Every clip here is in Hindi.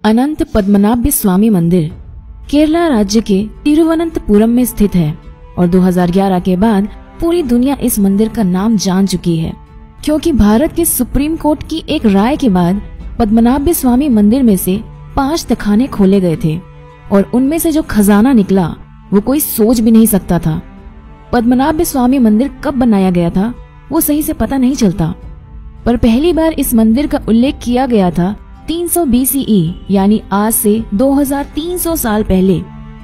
अनंत पद्मनाभ स्वामी मंदिर केरला राज्य के तिरुवनंतपुरम में स्थित है और 2011 के बाद पूरी दुनिया इस मंदिर का नाम जान चुकी है, क्योंकि भारत के सुप्रीम कोर्ट की एक राय के बाद पद्मनाभ स्वामी मंदिर में से 5 तहखाने खोले गए थे और उनमें से जो खजाना निकला वो कोई सोच भी नहीं सकता था। पद्मनाभ स्वामी मंदिर कब बनाया गया था वो सही से पता नहीं चलता, पर पहली बार इस मंदिर का उल्लेख किया गया था 300 BCE यानी आज से 2300 साल पहले,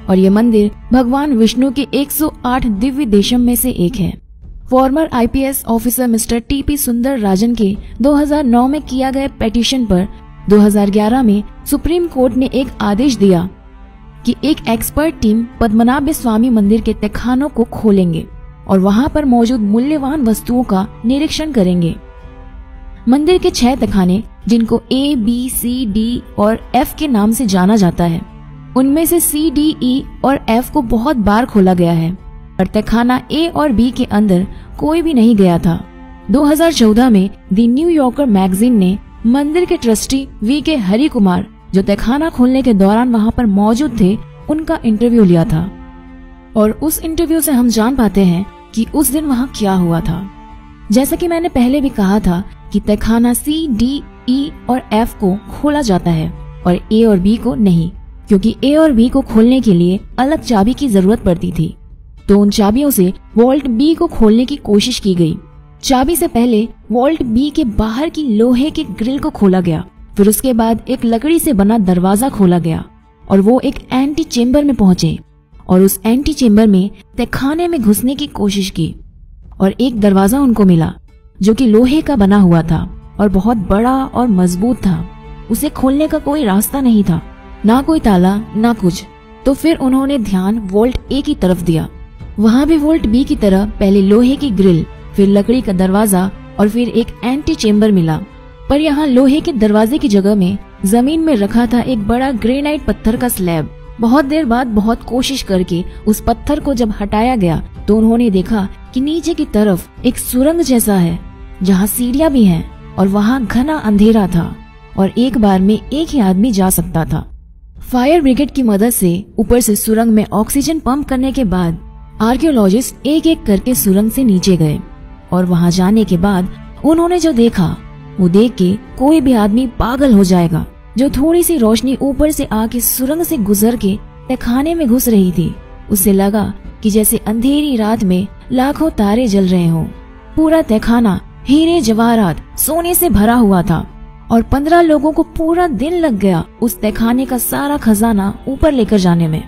और ये मंदिर भगवान विष्णु के 108 दिव्य देशम में से एक है। Farmer IPS officer mister TP सुंदर राजन के 2009 में किया गया पिटीशन पर 2011 में सुप्रीम कोर्ट ने एक आदेश दिया कि एक एक्सपर्ट टीम पद्मनाभ स्वामी मंदिर के तहखानों को खोलेंगे और वहां पर मौजूद मूल्यवान वस्तुओं का निरीक्षण करेंगे। मंदिर के 6 तहखाने, जिनको A, B, C, D और F के नाम से जाना जाता है, उनमें से C, D, E और F को बहुत बार खोला गया है, पर तहखाना A और B के अंदर कोई भी नहीं गया था। 2014 में द न्यू यॉर्कर मैगजीन ने मंदिर के ट्रस्टी VK हरि कुमार, जो तहखाना खोलने के दौरान वहां पर मौजूद थे, उनका इंटरव्यू लिया था और उस इंटरव्यू से हम जान पाते हैं कि उस दिन वहां क्या हुआ था। जैसा कि मैंने पहले भी कहा था कि तहखाना C, D, E और F को खोला जाता है और A और B को नहीं, क्योंकि A और B को खोलने के लिए अलग चाबी की जरूरत पड़ती थी। तो उन चाबियों से वॉल्ट B को खोलने की कोशिश की गई। चाबी से पहले वॉल्ट B के बाहर की लोहे के ग्रिल को खोला गया, फिर उसके बाद एक लकड़ी से बना दरवाजा खोला गया और वो एक एंटी चेम्बर में पहुंचे और उस एंटी चेम्बर में तहखाने में घुसने की कोशिश की और एक दरवाजा उनको मिला जो कि लोहे का बना हुआ था और बहुत बड़ा और मजबूत था। उसे खोलने का कोई रास्ता नहीं था, ना कोई ताला ना कुछ। तो फिर उन्होंने ध्यान वॉल्ट A की तरफ दिया। वहाँ भी वॉल्ट B की तरह पहले लोहे की ग्रिल, फिर लकड़ी का दरवाजा और फिर एक एंटी चेम्बर मिला, पर यहाँ लोहे के दरवाजे की जगह में जमीन में रखा था एक बड़ा ग्रेनाइट पत्थर का स्लैब। बहुत देर बाद बहुत कोशिश करके उस पत्थर को जब हटाया गया तो उन्होंने देखा कि नीचे की तरफ एक सुरंग जैसा है जहाँ सीढ़ियां भी हैं और वहाँ घना अंधेरा था और एक बार में एक ही आदमी जा सकता था। फायर ब्रिगेड की मदद से ऊपर से सुरंग में ऑक्सीजन पंप करने के बाद आर्कियोलॉजिस्ट एक एक करके सुरंग से नीचे गए और वहाँ जाने के बाद उन्होंने जो देखा वो देख के कोई भी आदमी पागल हो जाएगा। जो थोड़ी सी रोशनी ऊपर से आके सुरंग से गुजर के तहखाने में घुस रही थी, उससे लगा कि जैसे अंधेरी रात में लाखों तारे जल रहे हों। पूरा तहखाना हीरे जवाहरात सोने से भरा हुआ था और 15 लोगों को पूरा दिन लग गया उस तहखाने का सारा खजाना ऊपर लेकर जाने में।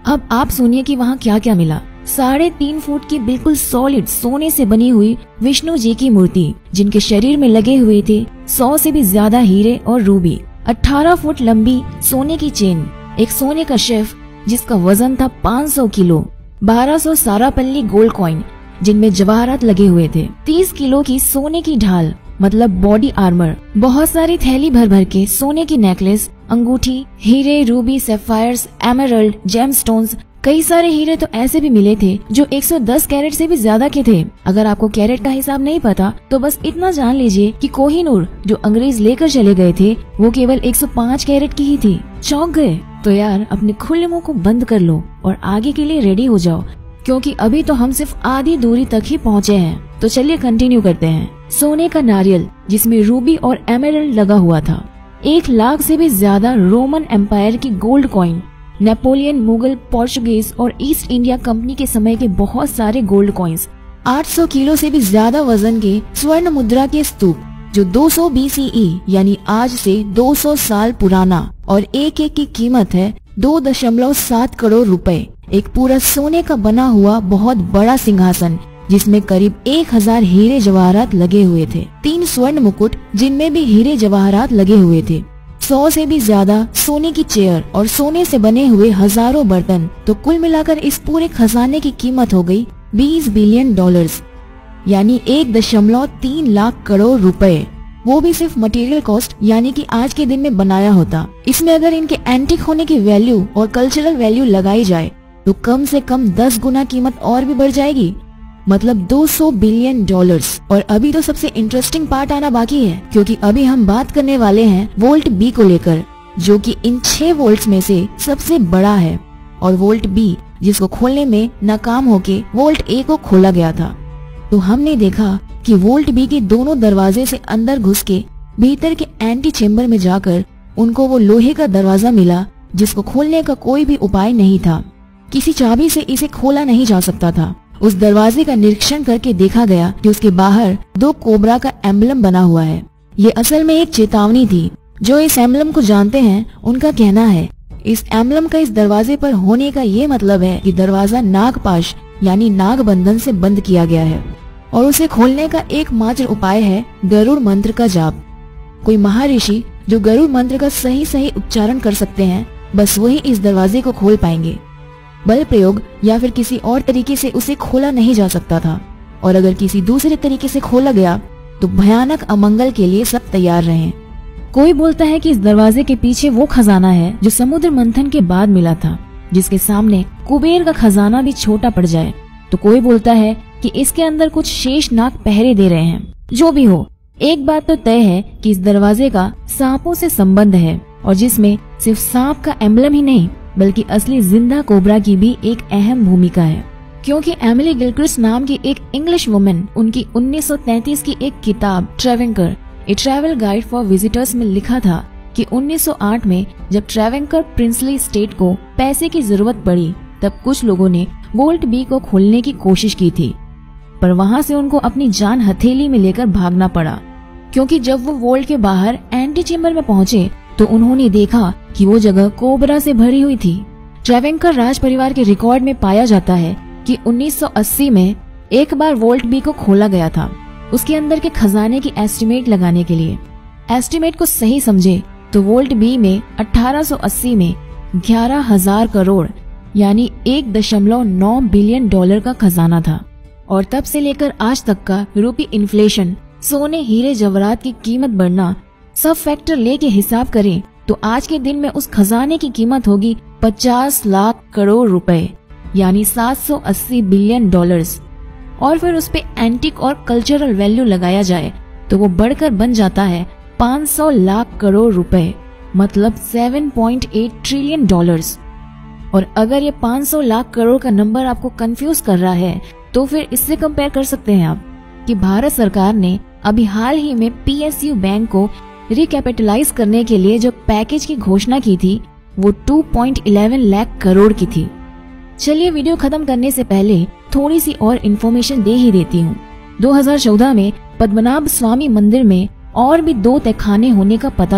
अब आप सुनिए कि वहाँ क्या क्या मिला। 3.5 फुट की बिल्कुल सॉलिड सोने से बनी हुई विष्णु जी की मूर्ति, जिनके शरीर में लगे हुए थे 100 से भी ज्यादा हीरे और रूबी। 18 फुट लंबी सोने की चेन, एक सोने का शेफ जिसका वजन था 500 किलो, 1200 सारापल्ली गोल्ड कॉइन जिनमें जवाहरात लगे हुए थे, 30 किलो की सोने की ढाल मतलब बॉडी आर्मर, बहुत सारी थैली भर भर के सोने की नेकलेस, अंगूठी, हीरे, रूबी, सैफायर्स, एमरल्ड, जेमस्टोन्स। कई सारे हीरे तो ऐसे भी मिले थे जो 110 कैरेट से भी ज्यादा के थे। अगर आपको कैरेट का हिसाब नहीं पता तो बस इतना जान लीजिए कि कोहिनूर जो अंग्रेज लेकर चले गए थे वो केवल 105 कैरेट की ही थी। चौंक गए? तो यार अपने खुले मुंह को बंद कर लो और आगे के लिए रेडी हो जाओ, क्योंकि अभी तो हम सिर्फ आधी दूरी तक ही पहुँचे हैं। तो चलिए कंटिन्यू करते हैं। सोने का नारियल जिसमें रूबी और एमरल्ड लगा हुआ था, 1 लाख से भी ज्यादा रोमन एम्पायर की gold coin, Napoleon, Mughal, Portuguese और ईस्ट इंडिया कंपनी के समय के बहुत सारे गोल्ड कॉइन्स, 800 किलो से भी ज्यादा वजन के स्वर्ण मुद्रा के स्तूप जो 200 BCE यानी आज से 200 साल पुराना और एक एक की कीमत है 2.7 करोड़ रुपए। एक पूरा सोने का बना हुआ बहुत बड़ा सिंहासन जिसमें करीब 1000 हीरे जवाहरात लगे हुए थे, 3 स्वर्ण मुकुट जिनमें भी हीरे जवाहरात लगे हुए थे, 100 से भी ज्यादा सोने की चेयर और सोने से बने हुए हजारों बर्तन। तो कुल मिलाकर इस पूरे खजाने की कीमत हो गई $20 बिलियन यानी 1.3 लाख करोड़ रुपए। वो भी सिर्फ मटेरियल कॉस्ट यानी कि आज के दिन में बनाया होता। इसमें अगर इनके एंटीक होने की वैल्यू और कल्चरल वैल्यू लगाई जाए तो कम से कम 10 गुना कीमत और भी बढ़ जाएगी, मतलब $200 बिलियन। और अभी तो सबसे इंटरेस्टिंग पार्ट आना बाकी है, क्योंकि अभी हम बात करने वाले हैं वोल्ट बी को लेकर। जो कि इन 6 वोल्ट्स में से सबसे बड़ा है, और वोल्ट बी जिसको खोलने में नाकाम होके वोल्ट ए को खोला गया था। तो हमने देखा कि वोल्ट बी के दोनों दरवाजे से अंदर घुस के भीतर के एंटी चेम्बर में जाकर उनको वो लोहे का दरवाजा मिला जिसको खोलने का कोई भी उपाय नहीं था। किसी चाबी से इसे खोला नहीं जा सकता था। उस दरवाजे का निरीक्षण करके देखा गया कि उसके बाहर 2 कोबरा का एम्बलम बना हुआ है। ये असल में एक चेतावनी थी। जो इस एम्बलम को जानते हैं उनका कहना है इस एम्बलम का इस दरवाजे पर होने का ये मतलब है कि दरवाजा नागपाश यानी नाग बंधन से बंद किया गया है और उसे खोलने का एकमात्र उपाय है गरुड़ मंत्र का जाप। कोई महर्षि जो गरुड़ मंत्र का सही उच्चारण कर सकते हैं, बस वही इस दरवाजे को खोल पाएंगे। बल प्रयोग या फिर किसी और तरीके से उसे खोला नहीं जा सकता था, और अगर किसी दूसरे तरीके से खोला गया तो भयानक अमंगल के लिए सब तैयार रहें। कोई बोलता है कि इस दरवाजे के पीछे वो खजाना है जो समुद्र मंथन के बाद मिला था, जिसके सामने कुबेर का खजाना भी छोटा पड़ जाए। तो कोई बोलता है कि इसके अंदर कुछ शेष नाग पहरे दे रहे हैं। जो भी हो, एक बात तो तय है कि इस दरवाजे का सांपों से संबंध है, और जिसमें सिर्फ सांप का एम्बलम ही नहीं बल्कि असली जिंदा कोबरा की भी एक अहम भूमिका है। क्योंकि एमिली गिलक्रिस्ट नाम की एक इंग्लिश वुमन उनकी 1933 की एक किताब ट्रेवेंकर ए ट्रैवल गाइड फॉर विजिटर्स में लिखा था कि 1908 में जब ट्रेवेंकर प्रिंसली स्टेट को पैसे की जरूरत पड़ी तब कुछ लोगों ने वोल्ट बी को खोलने की कोशिश की थी, पर वहां से उनको अपनी जान हथेली में लेकर भागना पड़ा। क्योंकि जब वो वोल्ट के बाहर एंटी चेम्बर में पहुंचे तो उन्होंने देखा कि वो जगह कोबरा से भरी हुई थी। ट्रेवेंकर राज परिवार के रिकॉर्ड में पाया जाता है कि 1980 में एक बार वोल्ट बी को खोला गया था, उसके अंदर के खजाने की एस्टिमेट लगाने के लिए। एस्टिमेट को सही समझे तो वोल्ट बी में 1880 में 11,000 करोड़ यानी 1.9 बिलियन डॉलर का खजाना था, और तब से लेकर आज तक का यूरोपीय इन्फ्लेशन, सोने हीरे जवाहरात की कीमत बढ़ना, सब फैक्टर लेके हिसाब करें तो आज के दिन में उस खजाने की कीमत होगी 50 लाख करोड़ रुपए यानी 780 बिलियन डॉलर्स। और फिर उस पे एंटिक और कल्चरल वैल्यू लगाया जाए तो वो बढ़कर बन जाता है 500 लाख करोड़ रुपए, मतलब 7.8 ट्रिलियन डॉलर्स। और अगर ये 500 लाख करोड़ का नंबर आपको कंफ्यूज कर रहा है तो फिर इससे कंपेयर कर सकते हैं आप कि भारत सरकार ने अभी हाल ही में PSU बैंक को रिकैपिटलाइज करने के लिए जो पैकेज की घोषणा की थी वो 2.11 लाख करोड़ की थी। चलिए वीडियो खत्म करने से पहले थोड़ी सी और इन्फॉर्मेशन दे ही देती हूँ। 2014 में पद्मनाभ स्वामी मंदिर में और भी 2 तहखाने होने का पता